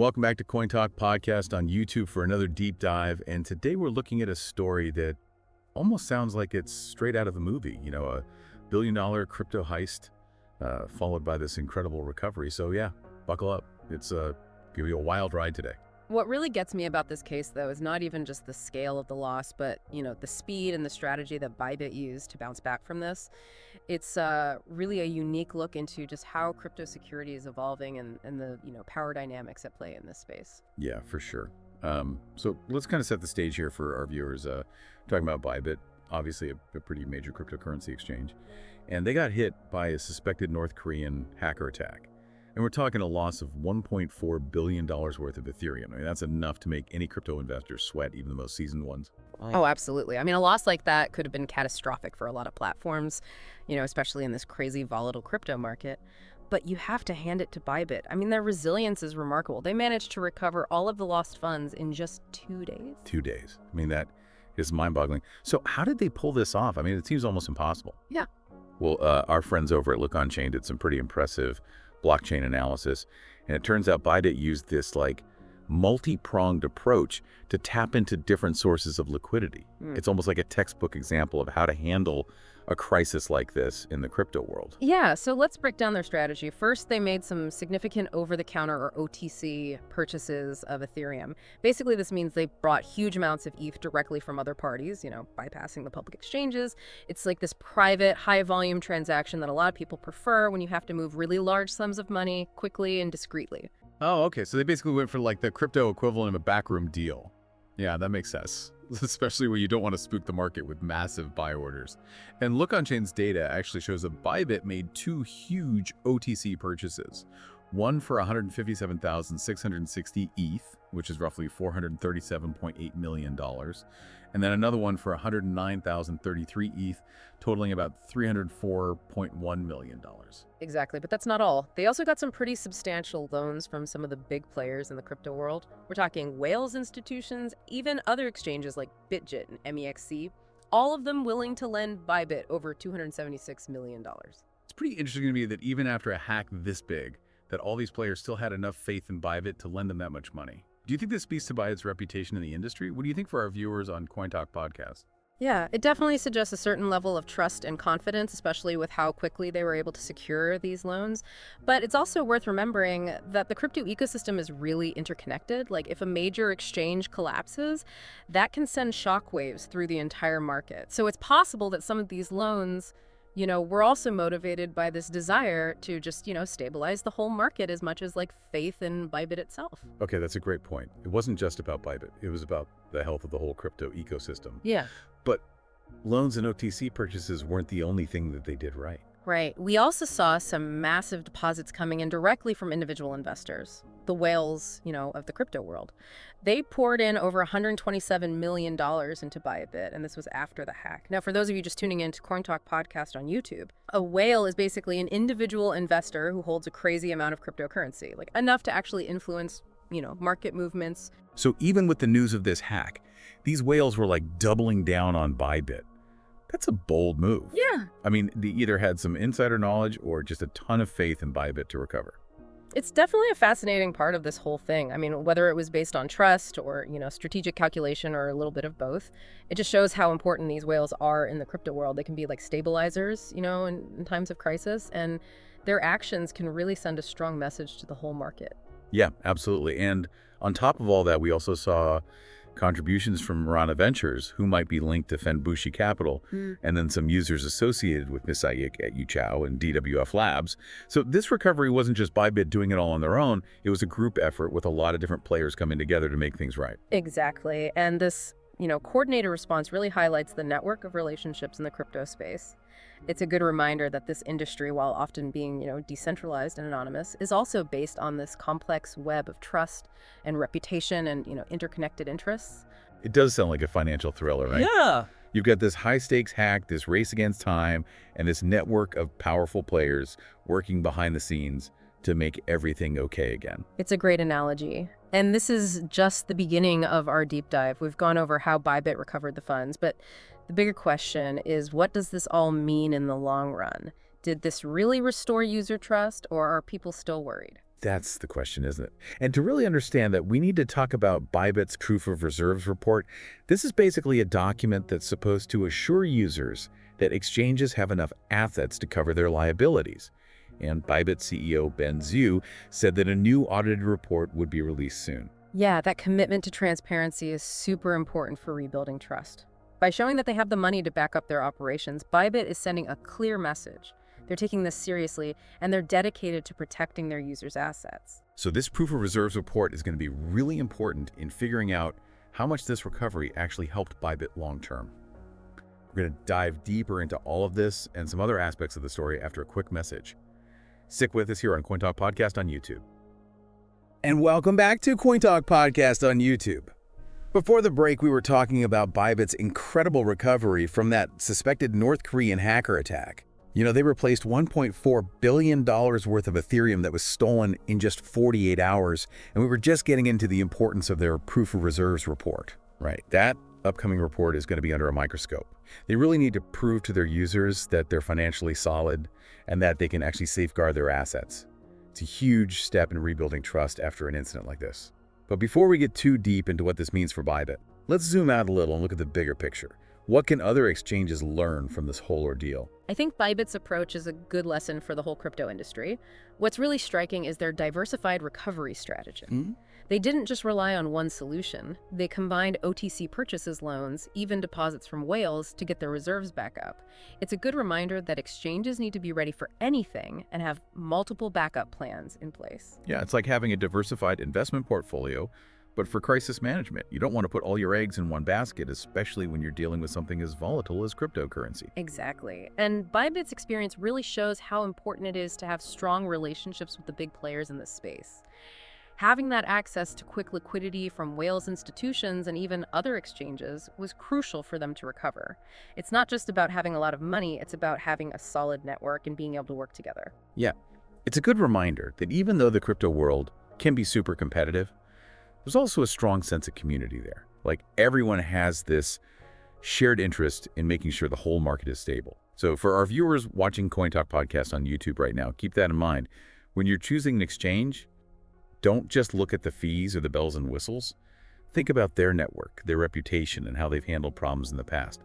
welcome back to CoinTalk Podcast on YouTube for another deep dive. And today we're looking at a story that almost sounds like it's straight out of a movie, you know, a billion-dollar crypto heist followed by this incredible recovery. So yeah, buckle up. It's going to be a wild ride today. What really gets me about this case, though, is not even just the scale of the loss, but, the speed and the strategy that Bybit used to bounce back from this. It's really a unique look into just how crypto security is evolving and the, power dynamics at play in this space. Yeah, for sure. So let's kind of set the stage here for our viewers. Talking about Bybit, obviously a pretty major cryptocurrency exchange. And they got hit by a suspected North Korean hacker attack. And we're talking a loss of $1.4 billion worth of Ethereum. I mean, that's enough to make any crypto investor sweat, even the most seasoned ones. Oh, absolutely. I mean, a loss like that could have been catastrophic for a lot of platforms, especially in this crazy volatile crypto market. But you have to hand it to Bybit. I mean, their resilience is remarkable. They managed to recover all of the lost funds in just 2 days. 2 days. I mean, that is mind-boggling. So how did they pull this off? I mean, it seems almost impossible. Yeah. Well, our friends over at Look On Chain did some pretty impressive blockchain analysis. And it turns out Bybit used this multi-pronged approach to tap into different sources of liquidity. It's almost like a textbook example of how to handle a crisis like this in the crypto world. Yeah, so let's break down their strategy. First, they made some significant over-the-counter or OTC purchases of Ethereum. Basically, this means they brought huge amounts of ETH directly from other parties, bypassing the public exchanges. It's like this private, high-volume transaction that a lot of people prefer when you have to move really large sums of money quickly and discreetly. Oh, okay. So they basically went for the crypto equivalent of a backroom deal. Yeah, that makes sense, especially when you don't want to spook the market with massive buy orders. And Look On Chain's data actually shows that Bybit made 2 huge OTC purchases. One for 157,660 ETH, which is roughly $437.8 million. And then another one for 109,033 ETH, totaling about $304.1 million. Exactly, but that's not all. They also got some pretty substantial loans from some of the big players in the crypto world. We're talking whales institutions, even other exchanges like BitJit and MEXC, all of them willing to lend Bybit over $276 million. It's pretty interesting to me that even after a hack this big, that all these players still had enough faith in Bybit to lend them that much money. Do you think this speaks to Bybit's reputation in the industry? What do you think for our viewers on CoinTalk Podcast? Yeah, it definitely suggests a certain level of trust and confidence, especially with how quickly they were able to secure these loans. But it's also worth remembering that the crypto ecosystem is really interconnected. If a major exchange collapses, that can send shockwaves through the entire market. So it's possible that some of these loans we're also motivated by this desire to just, stabilize the whole market as much as faith in Bybit itself. Okay, that's a great point. It wasn't just about Bybit. It was about the health of the whole crypto ecosystem. Yeah. But loans and OTC purchases weren't the only thing that they did right. Right. We also saw some massive deposits coming in directly from individual investors, the whales, of the crypto world. They poured in over $127 million into Bybit, and this was after the hack. Now, for those of you just tuning in to CoinTalk Podcast on YouTube, a whale is basically an individual investor who holds a crazy amount of cryptocurrency, enough to actually influence, market movements. So even with the news of this hack, these whales were doubling down on Bybit. That's a bold move. Yeah. I mean, they either had some insider knowledge or just a ton of faith in Bybit to recover. It's definitely a fascinating part of this whole thing. I mean, whether it was based on trust or, strategic calculation or a little bit of both, it just shows how important these whales are in the crypto world. They can be stabilizers, in times of crisis, and their actions can really send a strong message to the whole market. Yeah, absolutely. And on top of all that, we also saw contributions from Marana Ventures, who might be linked to Fenbushi Capital, and then some users associated with Misayik at Yuchao and DWF Labs. So this recovery wasn't just Bybit doing it all on their own. It was a group effort with a lot of different players coming together to make things right. Exactly. And this, coordinated response really highlights the network of relationships in the crypto space. It's a good reminder that this industry, while often being, decentralized and anonymous, is also based on this complex web of trust and reputation and, interconnected interests. It does sound like a financial thriller, right? Yeah. You've got this high-stakes hack, this race against time, and this network of powerful players working behind the scenes to make everything okay again. It's a great analogy. And this is just the beginning of our deep dive. We've gone over how Bybit recovered the funds, but the bigger question is, what does this all mean in the long run? Did this really restore user trust, or are people still worried? That's the question, isn't it? And to really understand that, we need to talk about Bybit's Proof of Reserves report. This is basically a document that's supposed to assure users that exchanges have enough assets to cover their liabilities. And Bybit CEO Ben Zhu said that a new audited report would be released soon. Yeah, that commitment to transparency is super important for rebuilding trust. By showing that they have the money to back up their operations, Bybit is sending a clear message. They're taking this seriously, and they're dedicated to protecting their users' assets. So this Proof of Reserves report is going to be really important in figuring out how much this recovery actually helped Bybit long term. We're going to dive deeper into all of this and some other aspects of the story after a quick message. Stick with us here on CoinTalk Podcast on YouTube. And welcome back to CoinTalk Podcast on YouTube. Before the break, we were talking about Bybit's incredible recovery from that suspected North Korean hacker attack. You know, they replaced $1.4 billion worth of Ethereum that was stolen in just 48 hours, and we were just getting into the importance of their Proof of Reserves report. Right, that upcoming report is going to be under a microscope. They really need to prove to their users that they're financially solid and that they can actually safeguard their assets. It's a huge step in rebuilding trust after an incident like this. But before we get too deep into what this means for Bybit, let's zoom out a little and look at the bigger picture. What can other exchanges learn from this whole ordeal? I think Bybit's approach is a good lesson for the whole crypto industry. What's really striking is their diversified recovery strategy. They didn't just rely on one solution. They combined OTC purchases loans, even deposits from whales, to get their reserves back up. It's a good reminder that exchanges need to be ready for anything and have multiple backup plans in place. Yeah, it's like having a diversified investment portfolio, but for crisis management. You don't want to put all your eggs in one basket, especially when you're dealing with something as volatile as cryptocurrency. Exactly. And Bybit's experience really shows how important it is to have strong relationships with the big players in this space. Having that access to quick liquidity from whales institutions and even other exchanges was crucial for them to recover. It's not just about having a lot of money, it's about having a solid network and being able to work together. Yeah, it's a good reminder that even though the crypto world can be super competitive, there's also a strong sense of community there. Like, everyone has this shared interest in making sure the whole market is stable. So for our viewers watching CoinTalk Podcast on YouTube right now, keep that in mind. When you're choosing an exchange, don't just look at the fees or the bells and whistles. Think about their network, their reputation, and how they've handled problems in the past.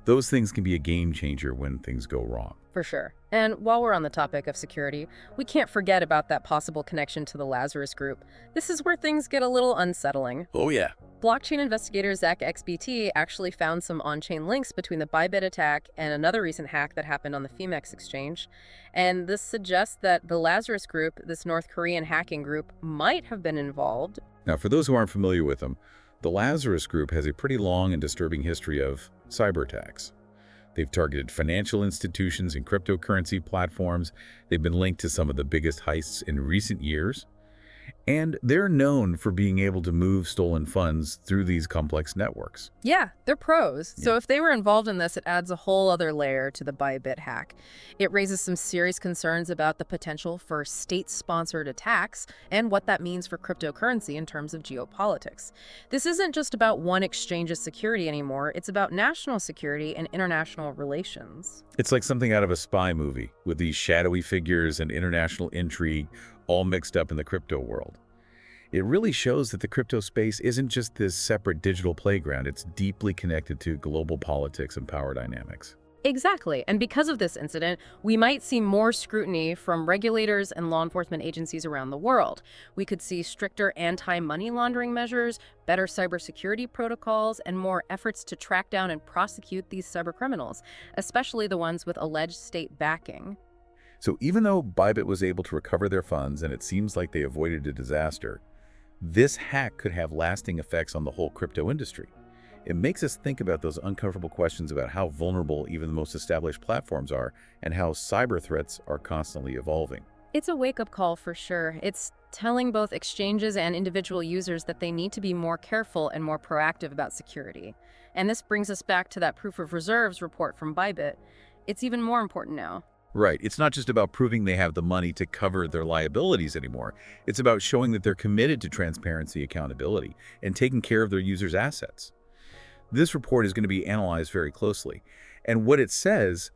Those things can be a game changer when things go wrong. For sure. And while we're on the topic of security, we can't forget about that possible connection to the Lazarus Group. This is where things get a little unsettling. Oh yeah. Blockchain investigator Zach XBT actually found some on-chain links between the Bybit attack and another recent hack that happened on the Femex exchange. And this suggests that the Lazarus Group, this North Korean hacking group, might have been involved. Now, for those who aren't familiar with them, the Lazarus Group has a pretty long and disturbing history of cyber attacks. They've targeted financial institutions and cryptocurrency platforms. They've been linked to some of the biggest heists in recent years. And they're known for being able to move stolen funds through these complex networks. Yeah, they're pros. Yeah. So if they were involved in this, it adds a whole other layer to the Bybit hack. It raises some serious concerns about the potential for state-sponsored attacks and what that means for cryptocurrency in terms of geopolitics. This isn't just about one exchange's security anymore. It's about national security and international relations. It's like something out of a spy movie, with these shadowy figures and international intrigue all mixed up in the crypto world. It really shows that the crypto space isn't just this separate digital playground. It's deeply connected to global politics and power dynamics. Exactly. And because of this incident, we might see more scrutiny from regulators and law enforcement agencies around the world. We could see stricter anti-money laundering measures, better cybersecurity protocols, and more efforts to track down and prosecute these cybercriminals, especially the ones with alleged state backing. So even though Bybit was able to recover their funds and it seems like they avoided a disaster, this hack could have lasting effects on the whole crypto industry. It makes us think about those uncomfortable questions about how vulnerable even the most established platforms are and how cyber threats are constantly evolving. It's a wake-up call for sure. It's telling both exchanges and individual users that they need to be more careful and more proactive about security. And this brings us back to that Proof of Reserves report from Bybit. It's even more important now. Right. It's not just about proving they have the money to cover their liabilities anymore. It's about showing that they're committed to transparency, accountability, and taking care of their users' assets. This report is going to be analyzed very closely. And what it says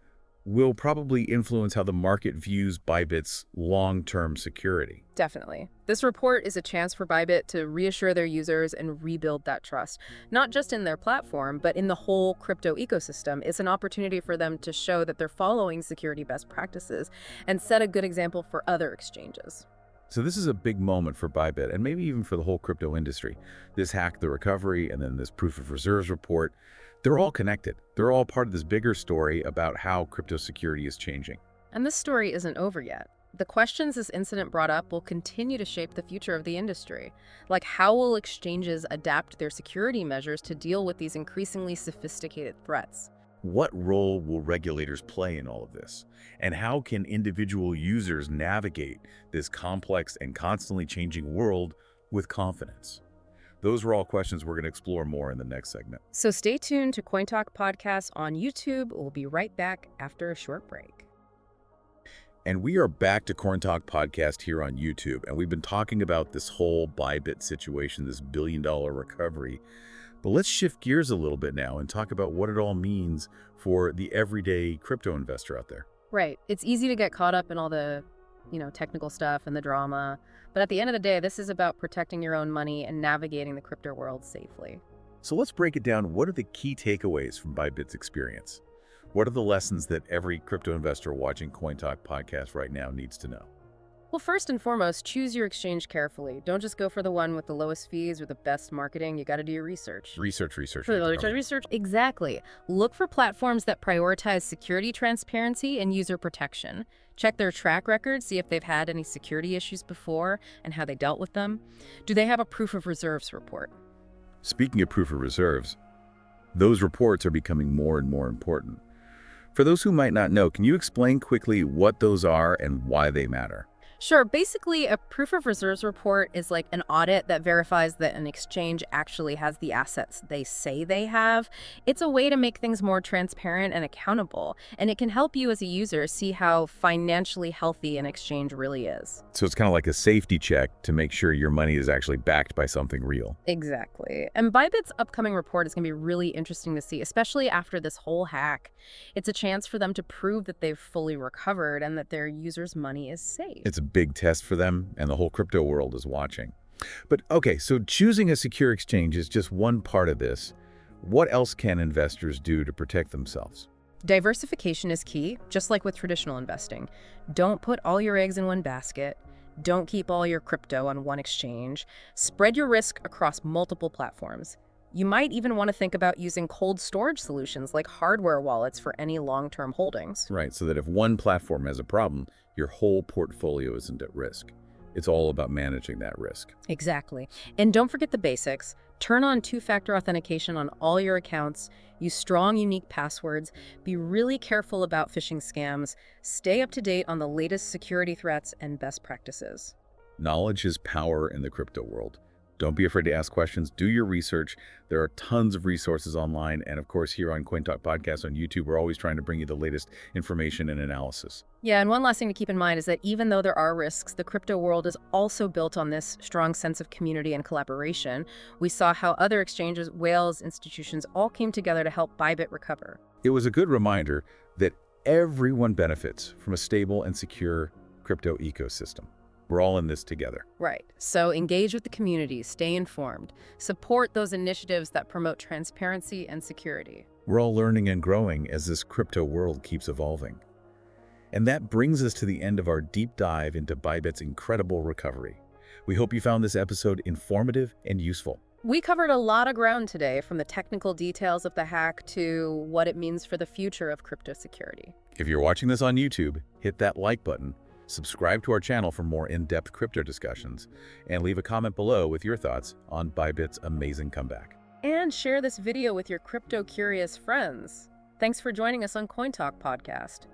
will probably influence how the market views Bybit's long-term security. Definitely. This report is a chance for Bybit to reassure their users and rebuild that trust, not just in their platform, but in the whole crypto ecosystem. It's an opportunity for them to show that they're following security best practices and set a good example for other exchanges. So this is a big moment for Bybit and maybe even for the whole crypto industry. This hack, the recovery, and then this proof of reserves report, they're all connected. They're all part of this bigger story about how crypto security is changing. And this story isn't over yet. The questions this incident brought up will continue to shape the future of the industry. Like, how will exchanges adapt their security measures to deal with these increasingly sophisticated threats? What role will regulators play in all of this? And how can individual users navigate this complex and constantly changing world with confidence? Those are all questions we're going to explore more in the next segment. So stay tuned to CoinTalk Podcast on YouTube. We'll be right back after a short break. And we are back to CoinTalk Podcast here on YouTube, and we've been talking about this whole Bybit situation, this billion-dollar recovery. But let's shift gears a little bit now and talk about what it all means for the everyday crypto investor out there. Right. It's easy to get caught up in all the, technical stuff and the drama. But at the end of the day, this is about protecting your own money and navigating the crypto world safely. So let's break it down. What are the key takeaways from Bybit's experience? What are the lessons that every crypto investor watching CoinTalk Podcast right now needs to know? Well, first and foremost, choose your exchange carefully. Don't just go for the one with the lowest fees or the best marketing. You got to do your research. Research. Research. Exactly. Look for platforms that prioritize security, transparency, and user protection. Check their track record, see if they've had any security issues before and how they dealt with them. Do they have a proof of reserves report? Speaking of proof of reserves, those reports are becoming more and more important. For those who might not know, can you explain quickly what those are and why they matter? Sure. Basically, a proof of reserves report is like an audit that verifies that an exchange actually has the assets they say they have. It's a way to make things more transparent and accountable, and it can help you as a user see how financially healthy an exchange really is. So it's kind of like a safety check to make sure your money is actually backed by something real. Exactly. And Bybit's upcoming report is going to be really interesting to see, especially after this whole hack. It's a chance for them to prove that they've fully recovered and that their users' money is safe. It's a big test for them, and the whole crypto world is watching. But okay, so choosing a secure exchange is just one part of this. What else can investors do to protect themselves? Diversification is key, just like with traditional investing. Don't put all your eggs in one basket. Don't keep all your crypto on one exchange. Spread your risk across multiple platforms. You might even want to think about using cold storage solutions like hardware wallets for any long-term holdings. Right, so that if one platform has a problem, your whole portfolio isn't at risk. It's all about managing that risk. Exactly. And don't forget the basics. Turn on two-factor authentication on all your accounts. Use strong, unique passwords. Be really careful about phishing scams. Stay up to date on the latest security threats and best practices. Knowledge is power in the crypto world. Don't be afraid to ask questions. Do your research. There are tons of resources online. And of course, here on CoinTalk Podcast on YouTube, we're always trying to bring you the latest information and analysis. Yeah, and one last thing to keep in mind is that even though there are risks, the crypto world is also built on this strong sense of community and collaboration. We saw how other exchanges, whales, institutions all came together to help Bybit recover. It was a good reminder that everyone benefits from a stable and secure crypto ecosystem. We're all in this together. Right. So engage with the community, stay informed, support those initiatives that promote transparency and security. We're all learning and growing as this crypto world keeps evolving. And that brings us to the end of our deep dive into Bybit's incredible recovery. We hope you found this episode informative and useful. We covered a lot of ground today, from the technical details of the hack to what it means for the future of crypto security. If you're watching this on YouTube, hit that like button. Subscribe to our channel for more in-depth crypto discussions, and leave a comment below with your thoughts on Bybit's amazing comeback. And share this video with your crypto-curious friends. Thanks for joining us on CoinTalk Podcast.